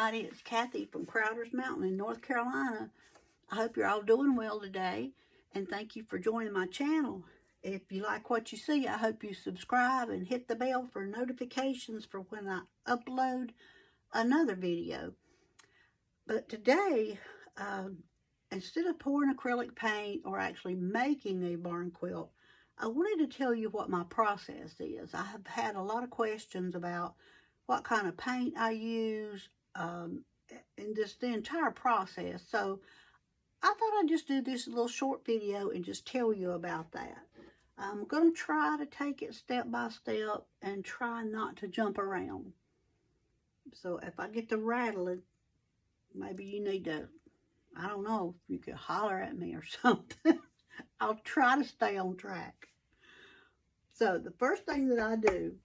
everybody. It's Kathy from Crowder's Mountain in North Carolina. I hope you're all doing well today, and thank you for joining my channel. If you like what you see, I hope you subscribe and hit the bell for notifications for when I upload another video. But today, instead of pouring acrylic paint or actually making a barn quilt, I wanted to tell you what my process is. I have had a lot of questions about what kind of paint I use, and just the entire process. So I thought I'd just do this little short video and just tell you about that. I'm going to try to take it step by step and try not to jump around. So if I get to rattling, maybe you need to, I don't know, if you could holler at me or something. I'll try to stay on track. So the first thing that I do,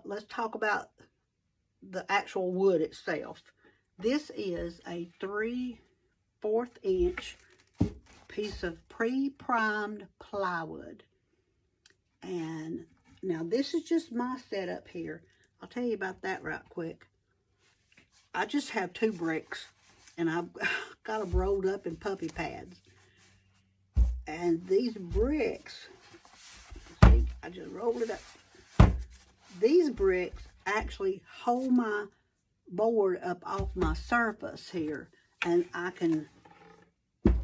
let's talk about the actual wood itself. This is a 3/4 inch piece of pre-primed plywood. And now this is just my setup here. I'll tell you about that right quick. I just have 2 bricks, and I've got them rolled up in puppy pads. And these bricks, see, I just rolled it up. These bricks actually hold my board up off my surface here, and I can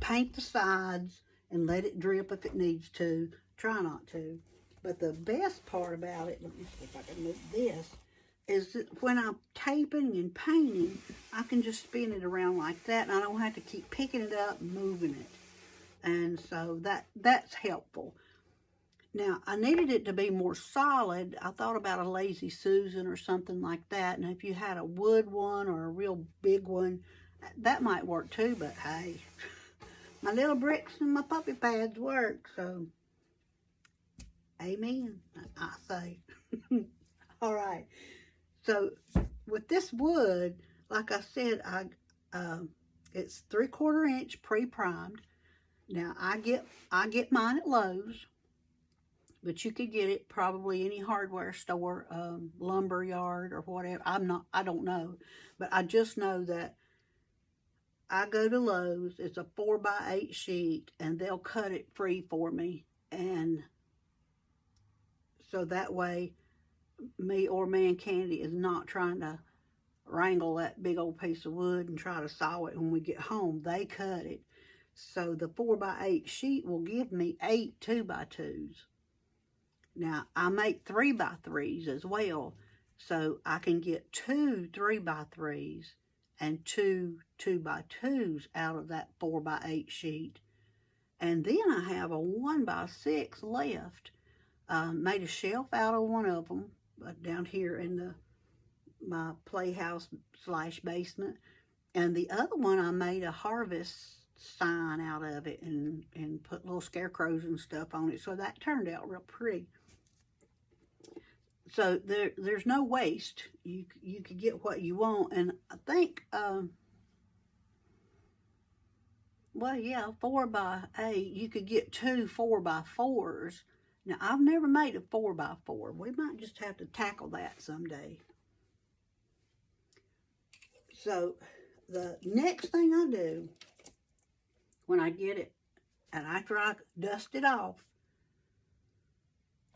paint the sides and let it drip if it needs to. Try not to. But the best part about it, let me see if I can move this, is that when I'm taping and painting, I can just spin it around like that, and I don't have to keep picking it up and moving it. And so that's helpful. Now, I needed it to be more solid. I thought about a Lazy Susan or something like that. And if you had a wood one or a real big one, that might work too. But hey, my little bricks and my puppy pads work. So, amen, I say. All right. So, with this wood, like I said, it's 3/4 inch pre-primed. Now, I get mine at Lowe's. But you could get it probably any hardware store, lumber yard or whatever. I don't know. But I just know that I go to Lowe's. It's a 4x8 sheet, and they'll cut it free for me. And so that way, me or Man Candy is not trying to wrangle that big old piece of wood and try to saw it when we get home. They cut it. So the 4x8 sheet will give me 8 2x2s. Now, I make 3x3s as well, so I can get 2 3x3s and 2 2x2s out of that 4x8 sheet. And then I have a 1x6 left. Made a shelf out of one of them down here in my playhouse / basement. And the other one, I made a harvest sign out of it and put little scarecrows and stuff on it. So that turned out real pretty. So there's no waste. You could get what you want. And I think, well, yeah, 4x8, you could get 2 4x4s. Now, I've never made a 4x4. We might just have to tackle that someday. So the next thing I do when I get it, and after I dust it off,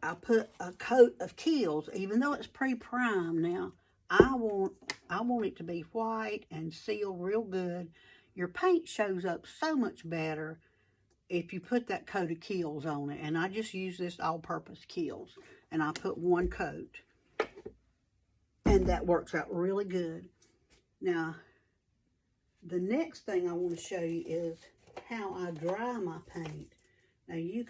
I put a coat of Kilts, even though it's pre-primed. Now, I want it to be white and sealed real good. Your paint shows up so much better if you put that coat of Kilts on it. And I just use this all-purpose Kilts, and I put 1 coat. And that works out really good. Now, the next thing I want to show you is how I dry my paint. Now, you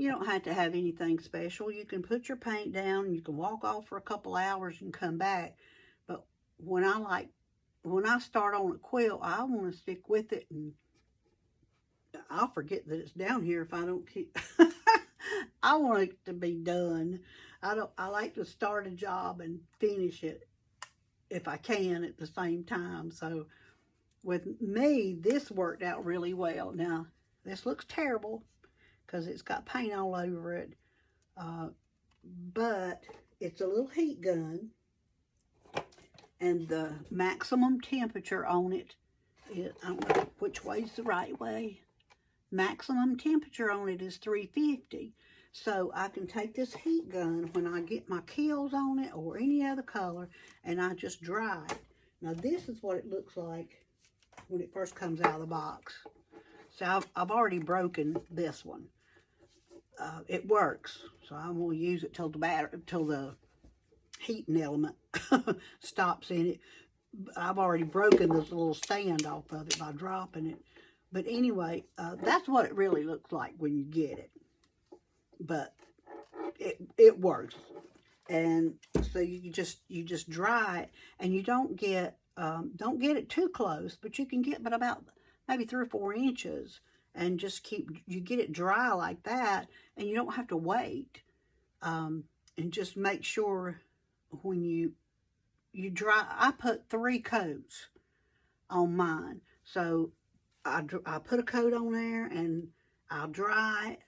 don't have to have anything special. You can put your paint down, you can walk off for a couple hours and come back. But when I start on a quilt, I want to stick with it, and I'll forget that it's down here if I don't keep. I want it to be done. I like to start a job and finish it if I can at the same time. So with me, this worked out really well. Now, this looks terrible because it's got paint all over it. But it's a little heat gun. And the maximum temperature on it, I don't know which way's the right way. Maximum temperature on it is 350. So I can take this heat gun when I get my kills on it or any other color, and I just dry it. Now this is what it looks like when it first comes out of the box. So I've already broken this one. It works, so I'm going to use it till the heating element stops in it. I've already broken this little stand off of it by dropping it. But anyway, that's what it really looks like when you get it. But it works. And so you just dry it, and you don't get it too close, but you can get but about maybe 3 or 4 inches, and just you get it dry like that, and you don't have to wait. And just make sure when you dry. I put 3 coats on mine, so I put a coat on there, and I'll dry it,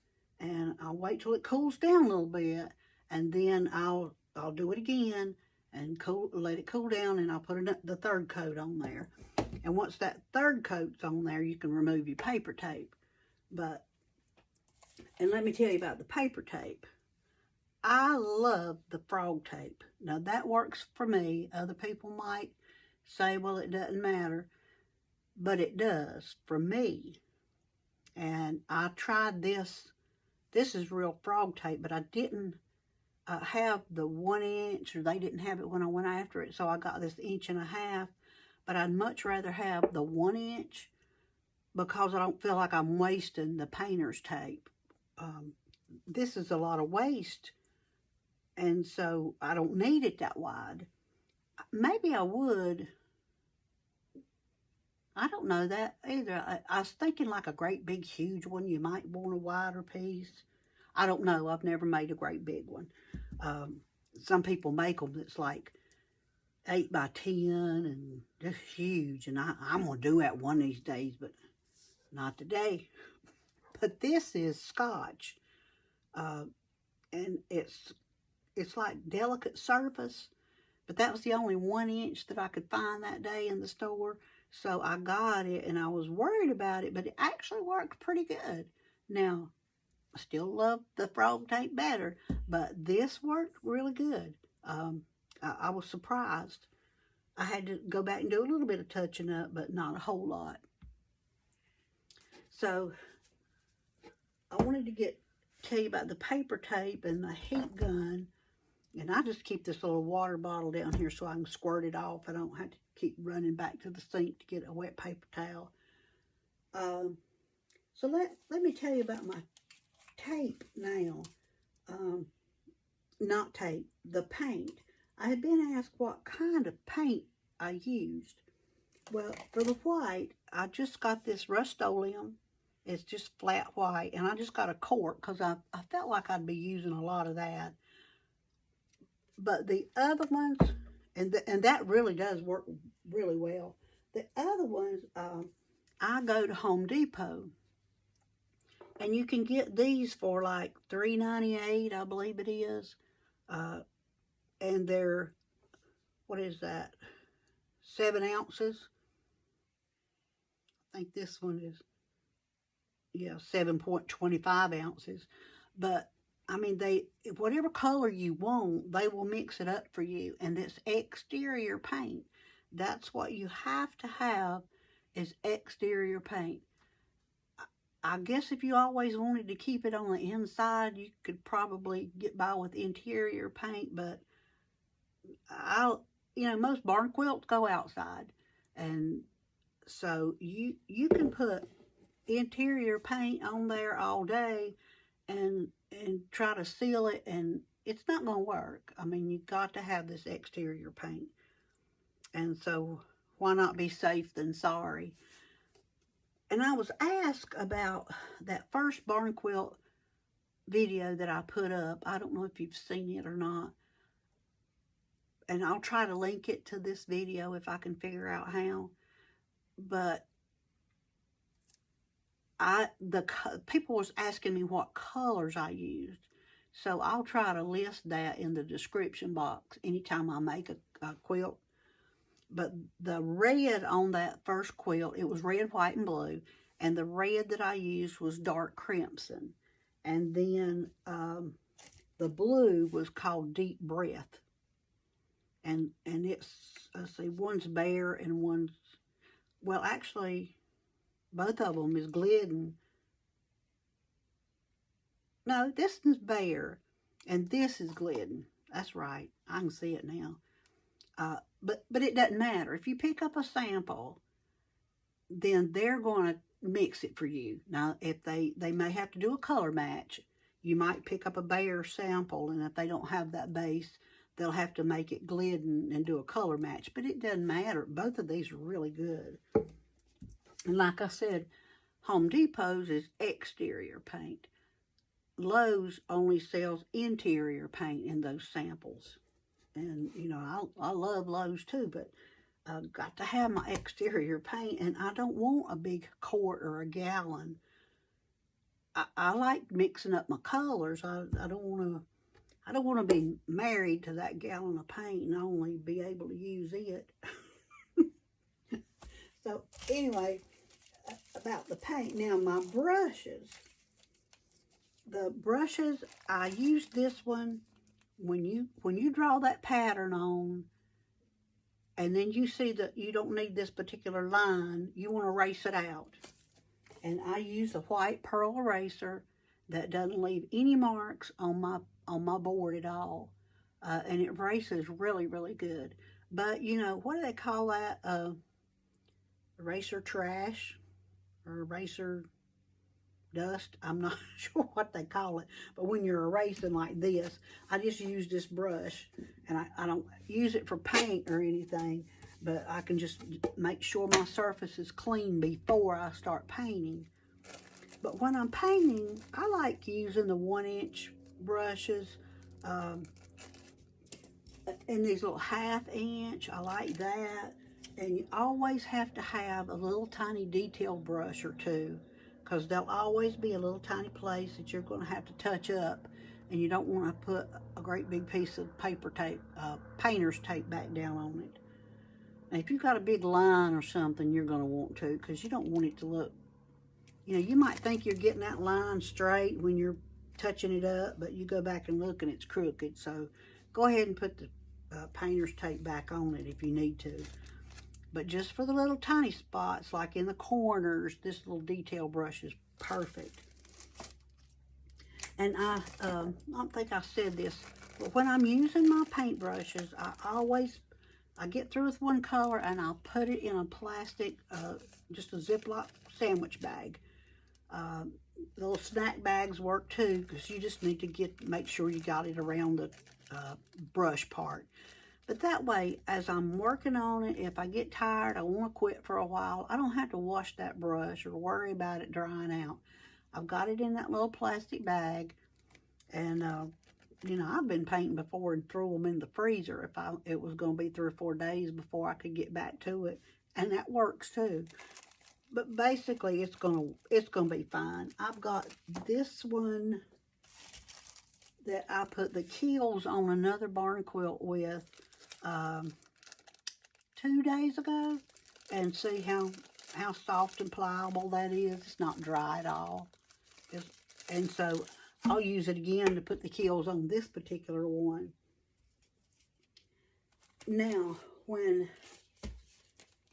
and I'll wait till it cools down a little bit, and then I'll do it again and let it cool down, and I'll put the 3rd coat on there. And once that 3rd coat's on there, you can remove your paper tape. And let me tell you about the paper tape. I love the frog tape. Now that works for me. Other people might say, well, it doesn't matter, but it does for me. And I tried this. This is real frog tape, but I didn't have the 1 inch, or they didn't have it when I went after it, so I got this 1.5 inches. But I'd much rather have the 1 inch because I don't feel like I'm wasting the painter's tape. This is a lot of waste, and so I don't need it that wide. Maybe I would. I don't know that either. I was thinking like a great big huge one. You might want a wider piece. I don't know. I've never made a great big one. Some people make them that's like 8 by 10 and just huge. And I'm going to do that one of these days, but not today. But this is Scotch. And it's like delicate surface. But that was the only 1 inch that I could find that day in the store. So I got it, and I was worried about it, but it actually worked pretty good. Now, I still love the frog tape better, but this worked really good. I was surprised. I had to go back and do a little bit of touching up, but not a whole lot. So I wanted to tell you about the paper tape and the heat gun. And I just keep this little water bottle down here so I can squirt it off. I don't have to keep running back to the sink to get a wet paper towel. So let me tell you about my tape now. Not tape, the paint. I had been asked what kind of paint I used. Well, for the white, I just got this Rust-Oleum. It's just flat white. And I just got a quart because I felt like I'd be using a lot of that. But the other ones, and that really does work really well. The other ones, I go to Home Depot, and you can get these for like $3.98, I believe it is. And they're, what is that, 7 ounces? I think this one is, 7.25 ounces. But I mean, whatever color you want, they will mix it up for you. And it's exterior paint. That's what you have to have, is exterior paint. I guess if you always wanted to keep it on the inside, you could probably get by with interior paint. But most barn quilts go outside. And so you can put interior paint on there all day and try to seal it, and it's not going to work. I mean, you've got to have this exterior paint. And so why not be safe than sorry? And I was asked about that first barn quilt video that I put up. I don't know if you've seen it or not. And I'll try to link it to this video if I can figure out how. But people was asking me what colors I used. So I'll try to list that in the description box anytime I make a quilt. But the red on that first quilt, it was red, white, and blue. And the red that I used was dark crimson. And then the blue was called Deep Breath. And it's, let's see, one's bare and one's, well, actually, both of them is Glidden. No, this is bare, and this is Glidden. That's right. I can see it now. But it doesn't matter. If you pick up a sample, then they're going to mix it for you. Now, if they may have to do a color match, you might pick up a bare sample, and if they don't have that base, they'll have to make it Glidden and do a color match. But it doesn't matter. Both of these are really good. And like I said, Home Depot's is exterior paint. Lowe's only sells interior paint in those samples. And, you know, I love Lowe's too, but I've got to have my exterior paint, and I don't want a big quart or a gallon. I like mixing up my colors. I don't want to be married to that gallon of paint and only be able to use it. So anyway, about the paint. Now my brushes. The brushes, I used this one when you draw that pattern on, and then you see that you don't need this particular line, you want to erase it out. And I use a white pearl eraser that doesn't leave any marks on my board at all. And it erases really, really good. But, you know, what do they call that? Eraser trash or eraser dust. I'm not sure what they call it. But when you're erasing like this, I just use this brush. And I don't use it for paint or anything. But I can just make sure my surface is clean before I start painting. But when I'm painting, I like using the 1-inch brushes. And these little 1/2 inch, I like that. And you always have to have a little tiny detail brush or two, because there'll always be a little tiny place that you're going to have to touch up, and you don't want to put a great big piece of paper tape, painter's tape back down on it. Now, if you've got a big line or something, you're going to want to, because you don't want it to look, you know, you might think you're getting that line straight when you're touching it up, but you go back and look and it's crooked. So go ahead and put the painter's tape back on it if you need to. But just for the little tiny spots, like in the corners, this little detail brush is perfect. And I don't think I said this, but when I'm using my paint brushes, I get through with one color and I'll put it in a plastic, just a Ziploc sandwich bag. Little snack bags work too, because you just need to make sure you got it around the brush part. But that way, as I'm working on it, if I get tired, I want to quit for a while, I don't have to wash that brush or worry about it drying out. I've got it in that little plastic bag, and you know, I've been painting before and threw them in the freezer if it was going to be 3 or 4 days before I could get back to it, and that works too. But basically, it's gonna be fine. I've got this one that I put the keels on another barn quilt with 2 days ago, and see how soft and pliable that is. It's not dry at all. And so I'll use it again to put the keels on this particular one. Now, when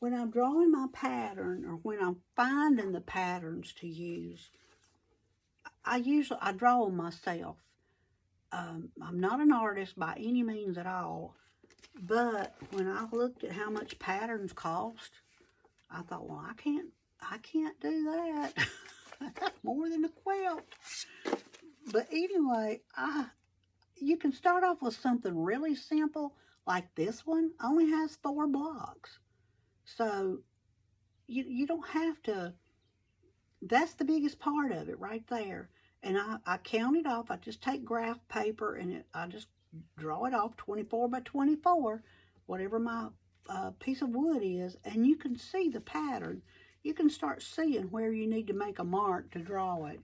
I'm drawing my pattern, or when I'm finding the patterns to use, I draw them myself. I'm not an artist by any means at all, but when I looked at how much patterns cost, I thought, well, I can't do that. That's more than a quilt. But anyway, you can start off with something really simple, like this one only has 4 blocks. So you don't have to, that's the biggest part of it right there. And I count it off. I just take graph paper and I just draw it off 24 by 24, whatever my piece of wood is, and you can see the pattern. You can start seeing where you need to make a mark to draw it.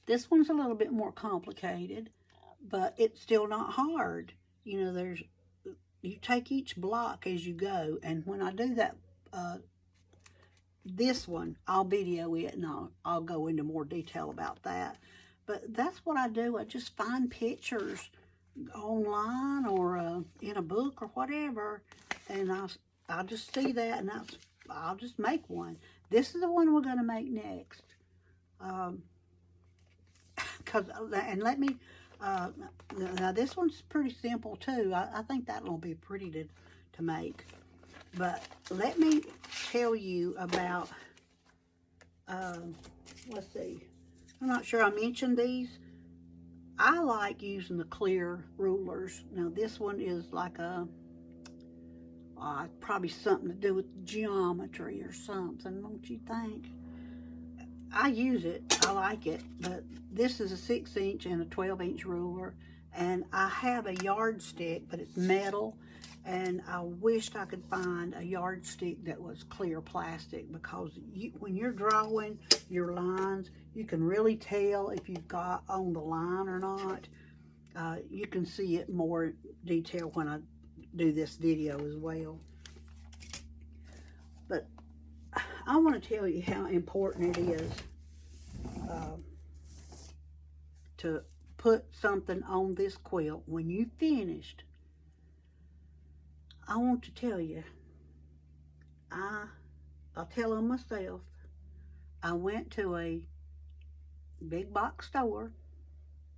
This one's a little bit more complicated, but it's still not hard. You know, you take each block as you go, and when I do that, this one, I'll video it, and I'll go into more detail about that. But that's what I do. I just find pictures online or in a book or whatever, and I'll just see that, and I'll just make one. This is the one we're going to make next. And let me, now this one's pretty simple too. I think that'll be pretty to make. But let me tell you about, let's see, I'm not sure I mentioned these. I like using the clear rulers. Now this one is like probably something to do with geometry or something, don't you think? I use it, I like it, but this is a 6-inch and a 12-inch ruler, and I have a yardstick, but it's metal, and I wished I could find a yardstick that was clear plastic, because when you're drawing your lines, you can really tell if you've got on the line or not. You can see it more detail when I do this video as well. But I want to tell you how important it is to put something on this quilt. When you finished, I want to tell you, I'll tell on myself, I went to a big box store.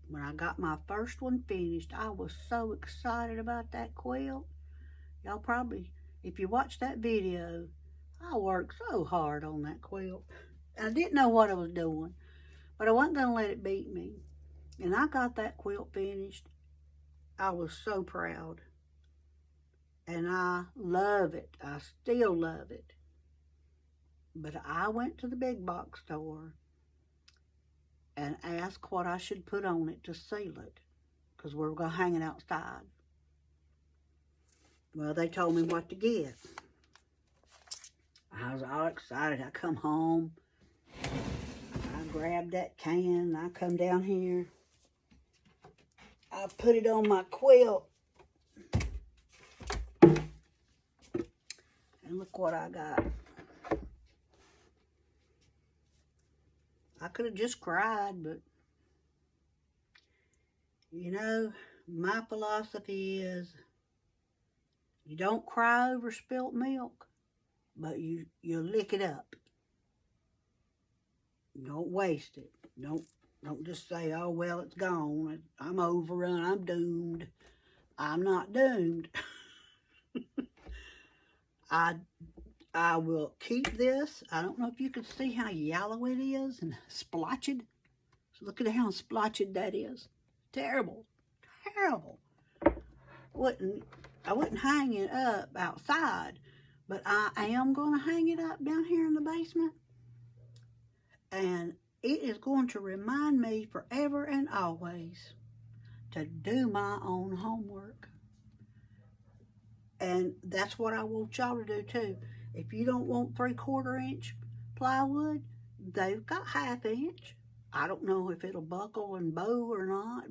When I got my first one finished, I was so excited about that quilt. Y'all probably, if you watch that video, I worked so hard on that quilt. I didn't know what I was doing, but I wasn't going to let it beat me. And I got that quilt finished. I was so proud. And I love it. I still love it. But I went to the big box store and asked what I should put on it to seal it, because we were going to hang it outside. Well, they told me what to get. I was all excited. I come home, I grabbed that can, I come down here, I put it on my quilt, and look what I got. I could have just cried, but you know, my philosophy is you don't cry over spilt milk, but you lick it up. Don't waste it. Don't just say, oh, well, it's gone. I'm overrun. I'm doomed. I'm not doomed. I will keep this. I don't know if you can see how yellow it is and splotched. So look at how splotched that is. Terrible. Terrible. I wouldn't hang it up outside, but I am going to hang it up down here in the basement. And it is going to remind me forever and always to do my own homework. And that's what I want y'all to do too. If you don't want 3/4 inch plywood, they've got 1/2 inch. I don't know if it'll buckle and bow or not,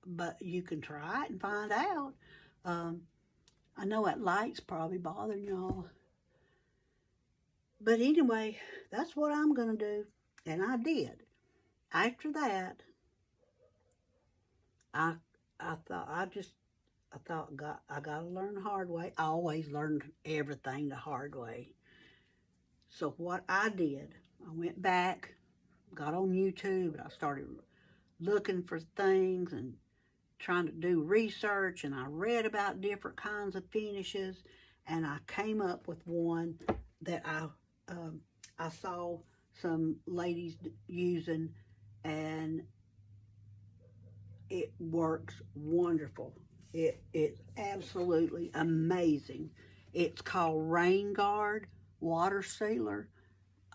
but you can try it and find out. I know that light's probably bothering y'all. But anyway, that's what I'm going to do. And I did. After that, I thought I got to learn the hard way. I always learned everything the hard way. So what I did, I went back, got on YouTube, and I started looking for things and trying to do research, and I read about different kinds of finishes, and I came up with one that I saw some ladies using, and it works wonderful. It's absolutely amazing. It's called Rain Guard Water Sealer.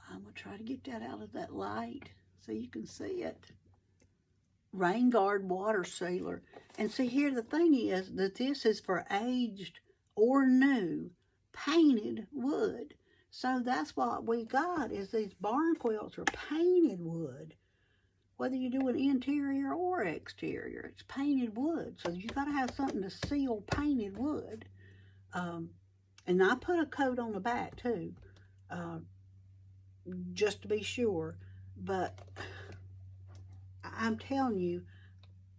I'm going to try to get that out of that light so you can see it. Rain Guard Water Sealer. And see, here the thing is that this is for aged or new painted wood. So that's what we got, is these barn quilts are painted wood, whether you do an interior or exterior. It's painted wood, so you got to have something to seal painted wood. And I put a coat on the back too, just to be sure. But I'm telling you,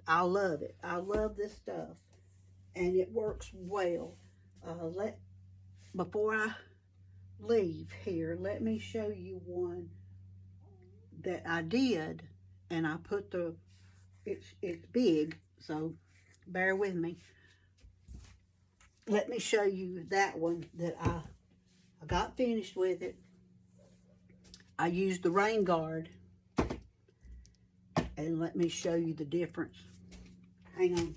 I love it. I love this stuff, and it works well. Before I leave here, let me show you one that I did, and I put it's big, so bear with me. Let me show you that one that I got finished with it. I used the rain guard, and let me show you the difference. Hang on.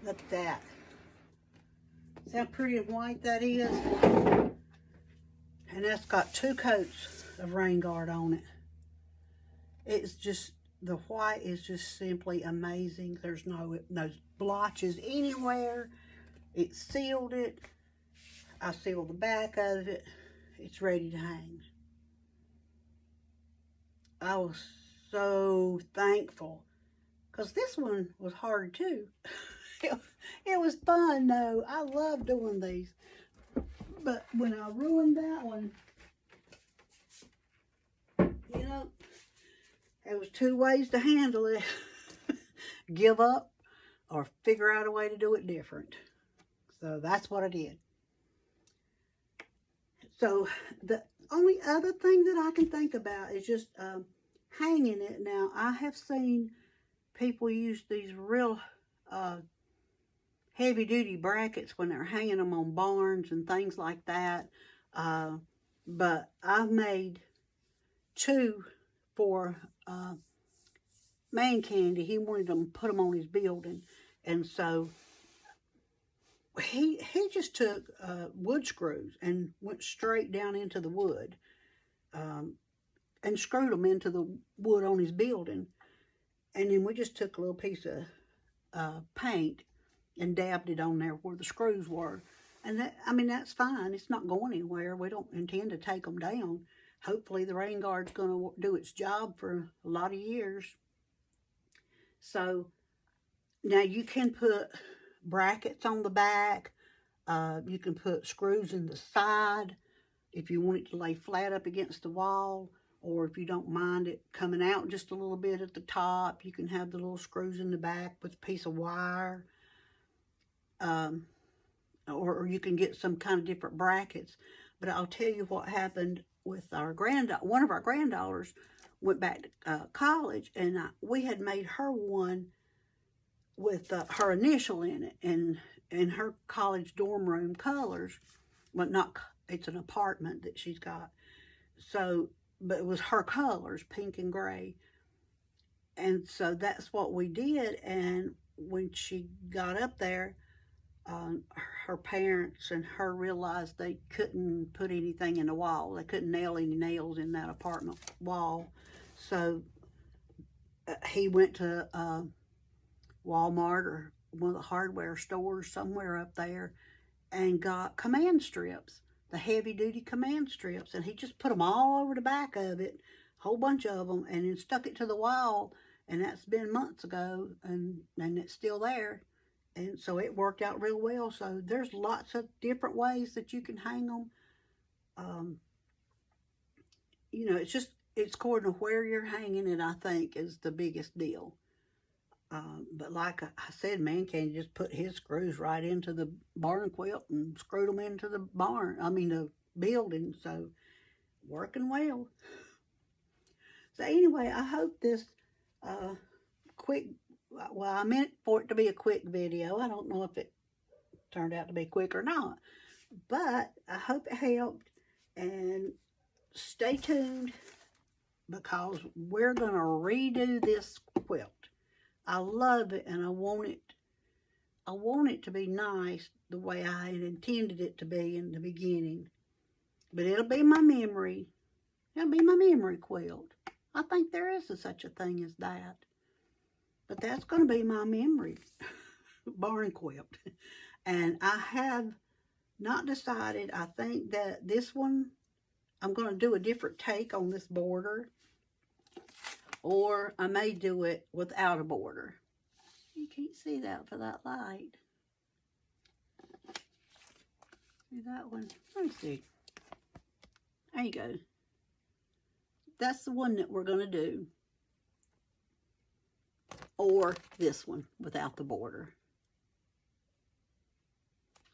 Look at that. See how pretty and white that is? And that's got 2 coats of rain guard on it. It's just, the white is just simply amazing. There's no blotches anywhere. It sealed it. I sealed the back of it. It's ready to hang. I was so thankful, because this one was hard too. It was fun though. I love doing these. But when I ruined that one, you know, there was 2 ways to handle it. Give up or figure out a way to do it different. So that's what I did. So the only other thing that I can think about is just hanging it. Now, I have seen people use these real heavy-duty brackets when they're hanging them on barns and things like that. But I've made 2 for Man Candy. He wanted them to put them on his building. And so he just took wood screws and went straight down into the wood and screwed them into the wood on his building. And then we just took a little piece of paint and dabbed it on there where the screws were. And that, I mean, that's fine. It's not going anywhere. We don't intend to take them down. Hopefully the rain guard's going to do its job for a lot of years. So now you can put brackets on the back. You can put screws in the side if you want it to lay flat up against the wall, or if you don't mind it coming out just a little bit at the top, you can have the little screws in the back with a piece of wire. Or you can get some kind of different brackets. But I'll tell you what happened with our one of our granddaughters went back to college, and we had made her one with her initial in it, and her college dorm room colors. Well, it's an apartment that she's got. So, but it was her colors, pink and gray. And so that's what we did. And when she got up there, her parents and her realized they couldn't put anything in the wall. They couldn't nail any nails in that apartment wall. So he went to Walmart or one of the hardware stores somewhere up there and got command strips, the heavy-duty command strips, and he just put them all over the back of it, a whole bunch of them, and then stuck it to the wall. And that's been months ago, and it's still there. And so it worked out real well. So there's lots of different ways that you can hang them. You know, it's according to where you're hanging it, I think, is the biggest deal. But like I said, Man Candy just put his screws right into the barn quilt and screwed them into the the building. So working well. So anyway, I hope this quick, well, I meant for it to be a quick video. I don't know if it turned out to be quick or not, but I hope it helped, and stay tuned because we're going to redo this quilt. I love it, and I want it to be nice the way I had intended it to be in the beginning. But it'll be my memory. It'll be my memory quilt. I think there is such a thing as that. But that's going to be my memory barn quilt. And I have not decided. I think that this one, I'm going to do a different take on this border. Or I may do it without a border. You can't see that for that light. See that one? Let me see. There you go. That's the one that we're going to do. Or this one without the border.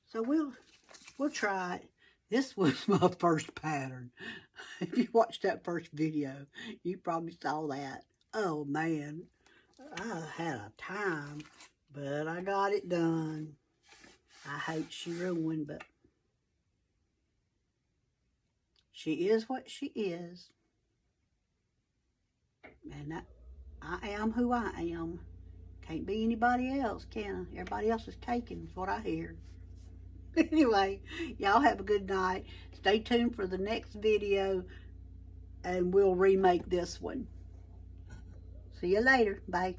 So we'll try it. This was my first pattern. If you watched that first video, you probably saw that. Oh man, I had a time, but I got it done. I hate she ruined, but she is what she is. And I am who I am. Can't be anybody else, can I? Everybody else is taken, is what I hear. Anyway, y'all have a good night. Stay tuned for the next video, and we'll remake this one. See you later. Bye.